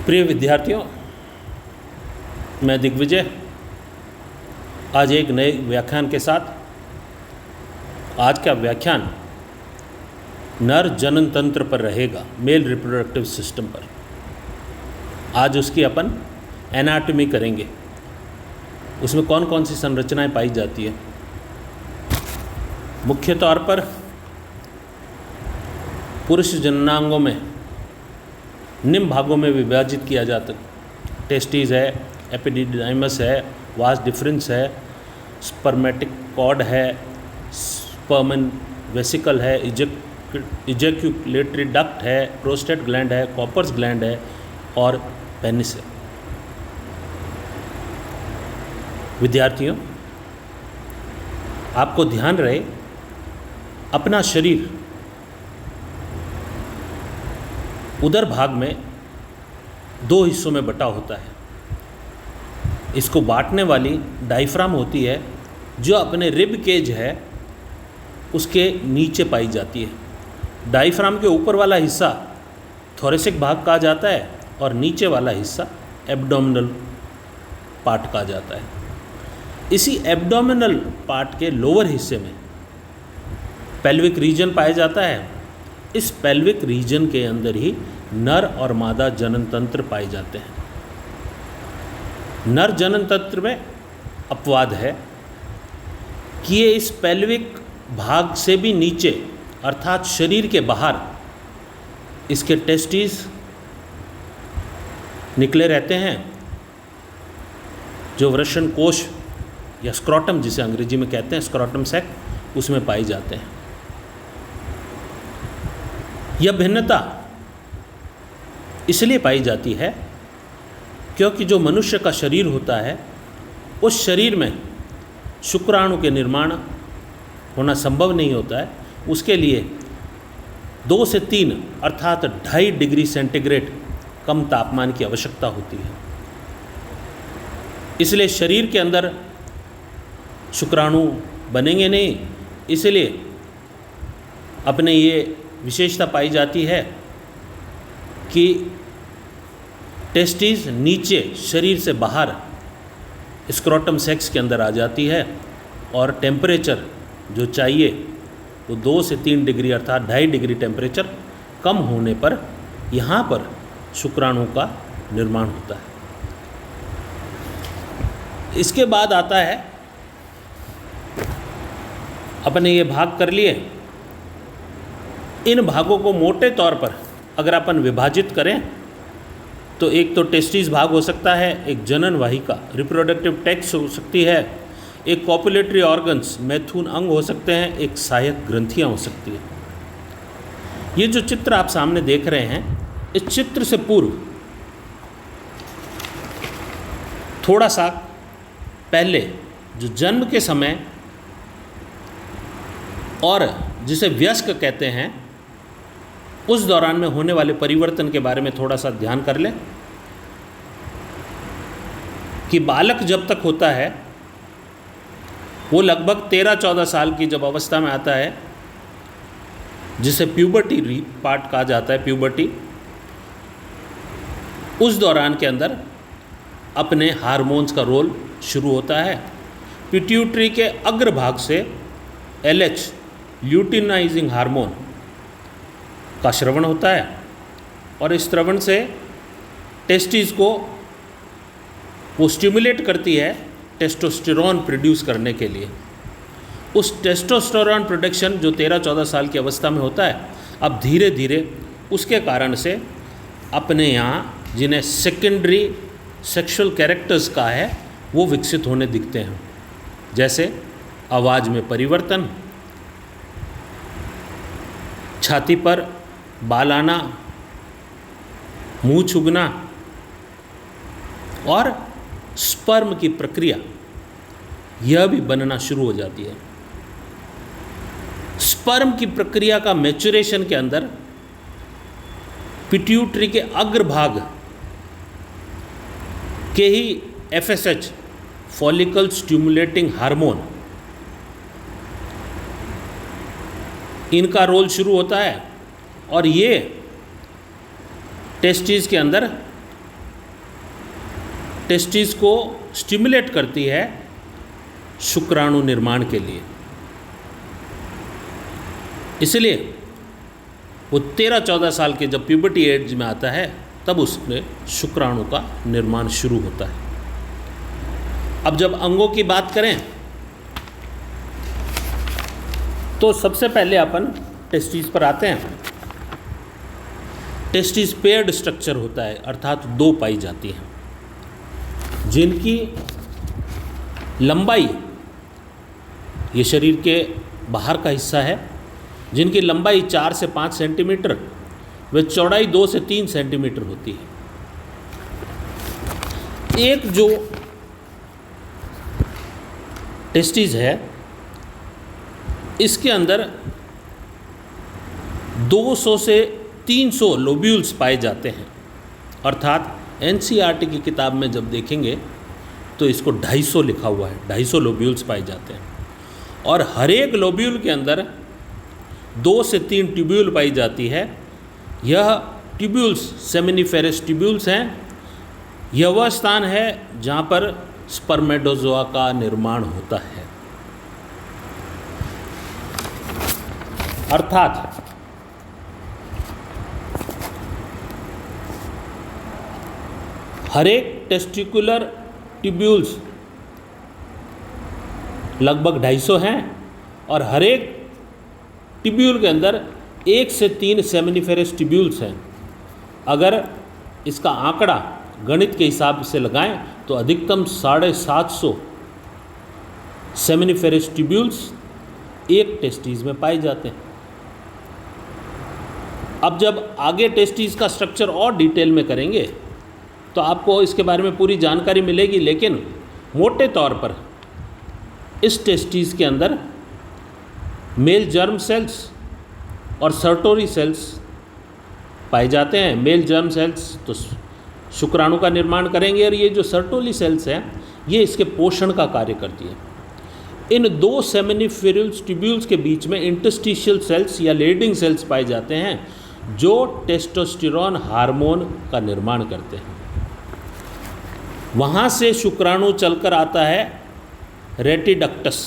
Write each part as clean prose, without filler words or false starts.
प्रिय विद्यार्थियों, मैं दिग्विजय आज एक नए व्याख्यान के साथ। आज का व्याख्यान नर जनन तंत्र पर रहेगा, मेल रिप्रोडक्टिव सिस्टम पर। आज उसकी अपन एनाटॉमी करेंगे, उसमें कौन कौन सी संरचनाएं पाई जाती है। मुख्य तौर पर पुरुष जननांगों में निम्न भागों में विभाजित किया जाता है। टेस्टिस है, एपिडिडाइमस है, वास डिफरेंस है, स्पर्मेटिक कॉर्ड है, स्पर्मन वेसिकल है, इजैक्युलेटरी डक्ट है, प्रोस्टेट ग्लैंड है, कॉपर्स ग्लैंड है और पेनिस है। विद्यार्थियों, आपको ध्यान रहे, अपना शरीर उदर भाग में दो हिस्सों में बटा होता है। इसको बांटने वाली डायफ्राम होती है, जो अपने रिब केज है उसके नीचे पाई जाती है। डायफ्राम के ऊपर वाला हिस्सा थोरेसिक भाग कहा जाता है और नीचे वाला हिस्सा एब्डोमिनल पार्ट कहा जाता है। इसी एब्डोमिनल पार्ट के लोअर हिस्से में पेल्विक रीजन पाया जाता है। इस पेल्विक रीजन के अंदर ही नर और मादा जनन तंत्र पाए जाते हैं। नर जनन तंत्र में अपवाद है कि ये इस पेल्विक भाग से भी नीचे अर्थात शरीर के बाहर इसके टेस्टिस निकले रहते हैं, जो वृषण कोश या स्क्रोटम जिसे अंग्रेजी में कहते हैं, स्क्रोटम सैक, उसमें पाए जाते हैं। यह भिन्नता इसलिए पाई जाती है क्योंकि जो मनुष्य का शरीर होता है, उस शरीर में शुक्राणु के निर्माण होना संभव नहीं होता है। उसके लिए 2 से 3 अर्थात 2.5 डिग्री सेंटीग्रेड कम तापमान की आवश्यकता होती है। इसलिए शरीर के अंदर शुक्राणु बनेंगे नहीं, इसलिए अपने ये विशेषता पाई जाती है कि टेस्टिस नीचे शरीर से बाहर स्क्रोटम सेक्स के अंदर आ जाती है और टेम्परेचर जो चाहिए वो 2 से 3 डिग्री अर्थात 2.5 डिग्री टेम्परेचर कम होने पर यहाँ पर शुक्राणु का निर्माण होता है। इसके बाद आता है, अपने ये भाग कर लिए। इन भागों को मोटे तौर पर अगर अपन विभाजित करें तो एक तो टेस्टिस भाग हो सकता है, एक जनन वाहिका रिप्रोडक्टिव टेक्स हो सकती है, एक कॉपुलेटरी ऑर्गन्स मैथुन अंग हो सकते हैं, एक सहायक ग्रंथियां हो सकती है। ये जो चित्र आप सामने देख रहे हैं, इस चित्र से पूर्व थोड़ा सा पहले जो जन्म के समय और जिसे वयस्क कहते हैं, उस दौरान में होने वाले परिवर्तन के बारे में थोड़ा सा ध्यान कर लें कि बालक जब तक होता है वो लगभग 13-14 साल की जब अवस्था में आता है, जिसे प्यूबर्टी पार्ट कहा जाता है, प्यूबर्टी, उस दौरान के अंदर अपने हार्मोन्स का रोल शुरू होता है। पिट्यूटरी के अग्रभाग से LH ल्यूटिनाइजिंग हार्मोन का श्रवण होता है और इस श्रवण से टेस्टिस को वो स्टिमुलेट करती है टेस्टोस्टेरोन प्रोड्यूस करने के लिए। उस टेस्टोस्टेरोन प्रोडक्शन जो 13-14 साल की अवस्था में होता है, अब धीरे धीरे उसके कारण से अपने यहाँ जिन्हें सेकेंडरी सेक्सुअल कैरेक्टर्स का है वो विकसित होने दिखते हैं, जैसे आवाज़ में परिवर्तन, छाती पर बाल आना, मुंह चुभना और स्पर्म की प्रक्रिया यह भी बनना शुरू हो जाती है। स्पर्म की प्रक्रिया का मैच्योरेशन के अंदर पिट्यूटरी के अग्रभाग के ही FSH फॉलिकल स्टिमुलेटिंग हार्मोन, इनका रोल शुरू होता है और ये टेस्टिस के अंदर टेस्टिस को स्टिमुलेट करती है शुक्राणु निर्माण के लिए। इसलिए वो 13-14 साल के जब प्यूबर्टी एज में आता है तब उसमें शुक्राणु का निर्माण शुरू होता है। अब जब अंगों की बात करें तो सबसे पहले अपन टेस्टिस पर आते हैं। टेस्टिस पेयर्ड स्ट्रक्चर होता है, अर्थात 2 पाई जाती हैं, जिनकी लंबाई, ये शरीर के बाहर का हिस्सा है, जिनकी लंबाई 4 से 5 सेंटीमीटर व चौड़ाई 2 से 3 सेंटीमीटर होती है। एक जो टेस्टिस है इसके अंदर 200 से 300 लोब्यूल्स पाए जाते हैं, अर्थात एनसीईआरटी की किताब में जब देखेंगे तो इसको 250 लिखा हुआ है, 250 लोब्यूल्स पाए जाते हैं। और हर एक लोब्यूल के अंदर 2 से 3 ट्यूब्यूल पाई जाती है। यह ट्यूब्यूल्स सेमिनिफेरस ट्यूब्यूल्स हैं। यह वह स्थान है जहाँ पर स्पर्मेटोजोआ का निर्माण होता है, अर्थात हर एक टेस्टिकुलर ट्यूब्यूल्स लगभग 250 हैं और हर एक ट्यूब्यूल के अंदर 1 से 3 सेमिनिफेरस ट्यूब्यूल्स हैं। अगर इसका आंकड़ा गणित के हिसाब से लगाएं तो अधिकतम 750 सेमिनिफेरस ट्यूब्यूल्स एक टेस्टिस में पाए जाते हैं। अब जब आगे टेस्टिस का स्ट्रक्चर और डिटेल में करेंगे तो आपको इसके बारे में पूरी जानकारी मिलेगी, लेकिन मोटे तौर पर इस टेस्टिस के अंदर मेल जर्म सेल्स और सर्टोरी सेल्स पाए जाते हैं। मेल जर्म सेल्स तो शुक्राणु का निर्माण करेंगे और ये जो सर्टोरी सेल्स हैं ये इसके पोषण का कार्य करती है। इन 2 सेमिनिफेरस ट्यूब्यूल्स के बीच में इंटरस्टिशियल सेल्स या लीडिंग सेल्स पाए जाते हैं जो टेस्टोस्टेरोन हार्मोन का निर्माण करते हैं। वहाँ से शुक्राणु चलकर आता है रेटिडक्टस।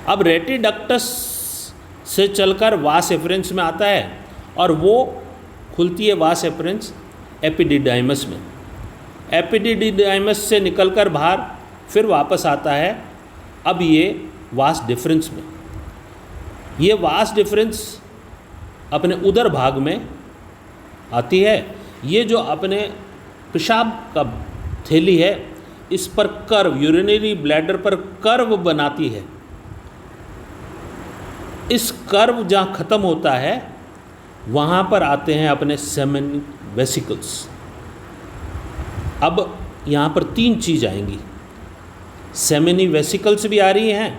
अब रेटिडक्टस से चलकर वास एफरेंस में आता है और वो खुलती है वास एफरेंस एपिडिडाइमस में। एपिडिडाइमस से निकलकर बाहर फिर वापस आता है अब ये वास डिफरेंस में। ये वास डिफरेंस अपने उदर भाग में आती है। ये जो अपने पेशाब का थैली है इस पर कर्व, यूरिनरी ब्लैडर पर कर्व बनाती है। इस कर्व जहाँ ख़त्म होता है वहाँ पर आते हैं अपने सेमिनी वेसिकल्स। अब यहाँ पर 3 चीज़ आएंगी, सेमिनी वेसिकल्स भी आ रही हैं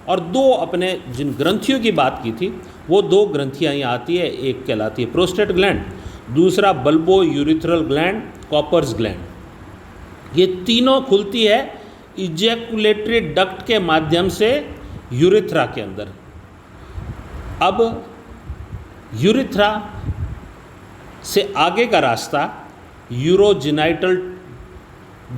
और 2 अपने जिन ग्रंथियों की बात की थी वो 2 ग्रंथियाँ यहाँ आती है। एक कहलाती है प्रोस्टेट ग्लैंड, दूसरा bulbourethral gland, Cowper's gland. ये तीनों खुलती है इजैकुलेटरी डक्ट के माध्यम से यूरिथ्रा के अंदर। अब यूरिथ्रा से आगे का रास्ता यूरोजेनाइटल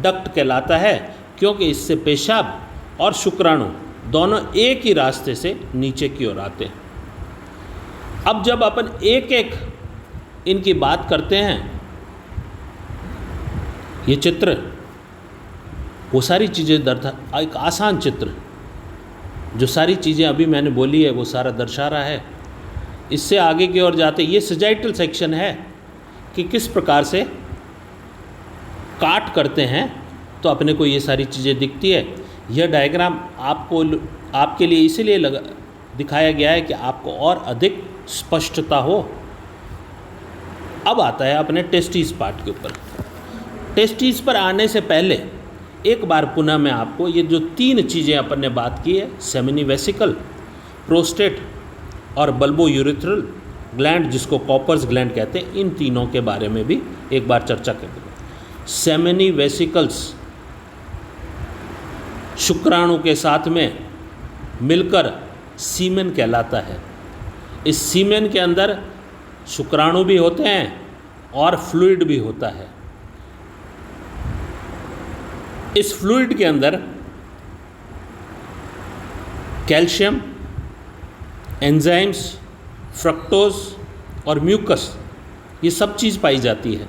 डक्ट कहलाता है, क्योंकि इससे पेशाब और शुक्राणु दोनों एक ही रास्ते से नीचे की ओर आते हैं। अब जब अपन एक एक इनकी बात करते हैं, ये चित्र वो सारी चीज़ें एक आसान चित्र जो सारी चीज़ें अभी मैंने बोली है वो सारा दर्शा रहा है। इससे आगे की ओर जाते ये सजाइटल सेक्शन है कि किस प्रकार से काट करते हैं तो अपने को ये सारी चीज़ें दिखती है। यह डायग्राम आपके लिए इसीलिए दिखाया गया है कि आपको और अधिक स्पष्टता हो। अब आता है अपने टेस्टिस पार्ट के ऊपर। टेस्टिस पर आने से पहले एक बार पुनः मैं आपको ये जो 3 चीज़ें अपन ने बात की है, सेमिनी वेसिकल, प्रोस्टेट और बल्बो यूरिथ्रल ग्लैंड जिसको कॉपर्स ग्लैंड कहते हैं, इन तीनों के बारे में भी एक बार चर्चा करेंगे। सेमिनी वेसिकल्स शुक्राणु के साथ में मिलकर सीमेन कहलाता है। इस सीमेन के अंदर शुक्राणु भी होते हैं और फ्लूइड भी होता है। इस फ्लूइड के अंदर कैल्शियम, एंजाइम्स, फ्रक्टोज और म्यूकस, ये सब चीज़ पाई जाती है।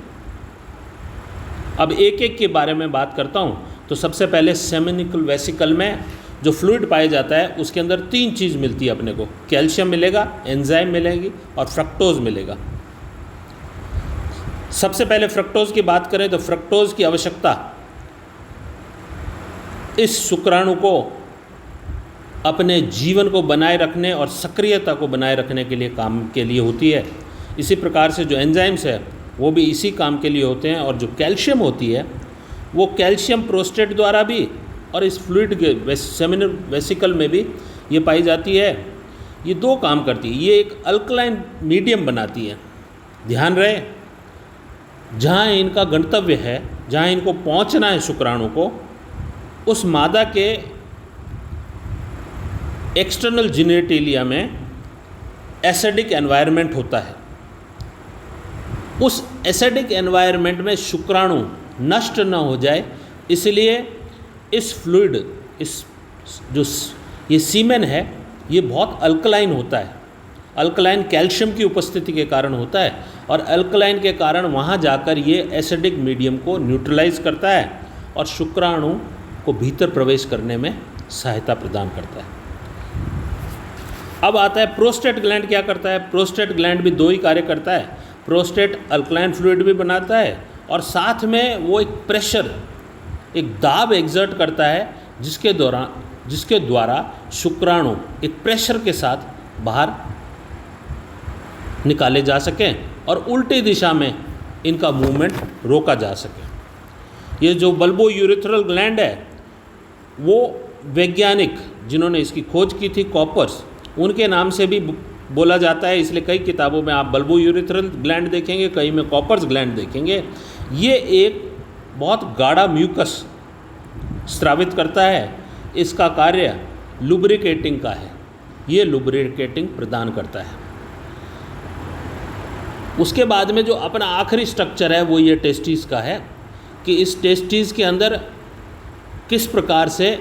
अब एक एक के बारे में बात करता हूँ। तो सबसे पहले सेमिनिकल वेसिकल में जो फ्लूइड पाया जाता है उसके अंदर 3 चीज़ मिलती है अपने को। कैल्शियम मिलेगा, एंजाइम मिलेगी और फ्रक्टोज मिलेगा। सबसे पहले फ्रक्टोज की बात करें तो फ्रक्टोज की आवश्यकता इस शुक्राणु को अपने जीवन को बनाए रखने और सक्रियता को बनाए रखने के लिए काम के लिए होती है। इसी प्रकार से जो एंजाइम्स है वो भी इसी काम के लिए होते हैं। और जो कैल्शियम होती है वो कैल्शियम प्रोस्टेट द्वारा भी और इस फ्लूइड के सेमिनल वेसिकल में भी ये पाई जाती है। ये 2 काम करती है। ये एक अल्कलाइन मीडियम बनाती है। ध्यान रहे, जहाँ इनका गंतव्य है, जहाँ इनको पहुँचना है शुक्राणु को, उस मादा के एक्सटर्नल जेनिटेलिया में एसिडिक एनवायरनमेंट होता है। उस एसिडिक एनवायरनमेंट में शुक्राणु नष्ट न हो जाए, इसलिए इस फ्लूइड, ये सीमेन है, ये बहुत अल्कलाइन होता है। अल्कलाइन कैल्शियम की उपस्थिति के कारण होता है और अल्कलाइन के कारण वहाँ जाकर ये एसिडिक मीडियम को न्यूट्रलाइज करता है और शुक्राणु को भीतर प्रवेश करने में सहायता प्रदान करता है। अब आता है प्रोस्टेट ग्लैंड क्या करता है। प्रोस्टेट ग्लैंड भी 2 ही कार्य करता है। प्रोस्टेट अल्कलाइन फ्लूइड भी बनाता है और साथ में वो एक प्रेशर, एक दाब एग्जर्ट करता है जिसके द्वारा शुक्राणु एक प्रेशर के साथ बाहर निकाले जा सकें और उल्टी दिशा में इनका मूवमेंट रोका जा सके। ये जो बल्बो यूरेथ्रल ग्लैंड है वो वैज्ञानिक जिन्होंने इसकी खोज की थी, कॉपर्स, उनके नाम से भी बोला जाता है। इसलिए कई किताबों में आप बल्बो यूरेथ्रल ग्लैंड देखेंगे, कई में कॉपर्स ग्लैंड देखेंगे। ये एक बहुत गाढ़ा म्यूकस स्रावित करता है। इसका कार्य लुब्रिकेटिंग का है। ये लुब्रिकेटिंग प्रदान करता है। उसके बाद में जो अपना आखिरी स्ट्रक्चर है वो ये टेस्टिस का है कि इस टेस्टिस के अंदर किस प्रकार से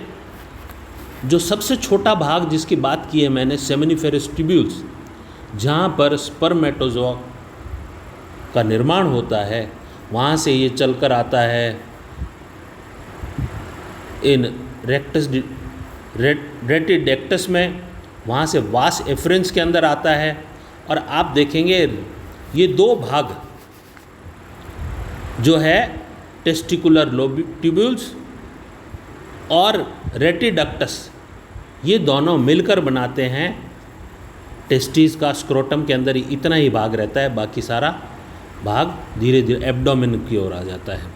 जो सबसे छोटा भाग जिसकी बात की है मैंने, सेमिनिफेरस ट्यूब्यूल्स, जहाँ पर स्पर्मेटोजोआ का निर्माण होता है, वहाँ से ये चलकर आता है इन रेटिडेक्टस में, वहाँ से वास एफरेंस के अंदर आता है। और आप देखेंगे ये 2 भाग जो है टेस्टिकुलर ट्यूब्यूल्स और रेटिडक्टस, ये दोनों मिलकर बनाते हैं टेस्टिस का। स्क्रोटम के अंदर इतना ही भाग रहता है, बाकी सारा भाग धीरे धीरे एब्डोमेन की ओर आ जाता है।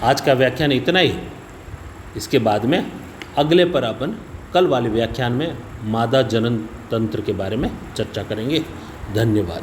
आज का व्याख्यान इतना ही। इसके बाद में अगले पर अपन कल वाले व्याख्यान में मादा जनन तंत्र के बारे में चर्चा करेंगे। धन्यवाद।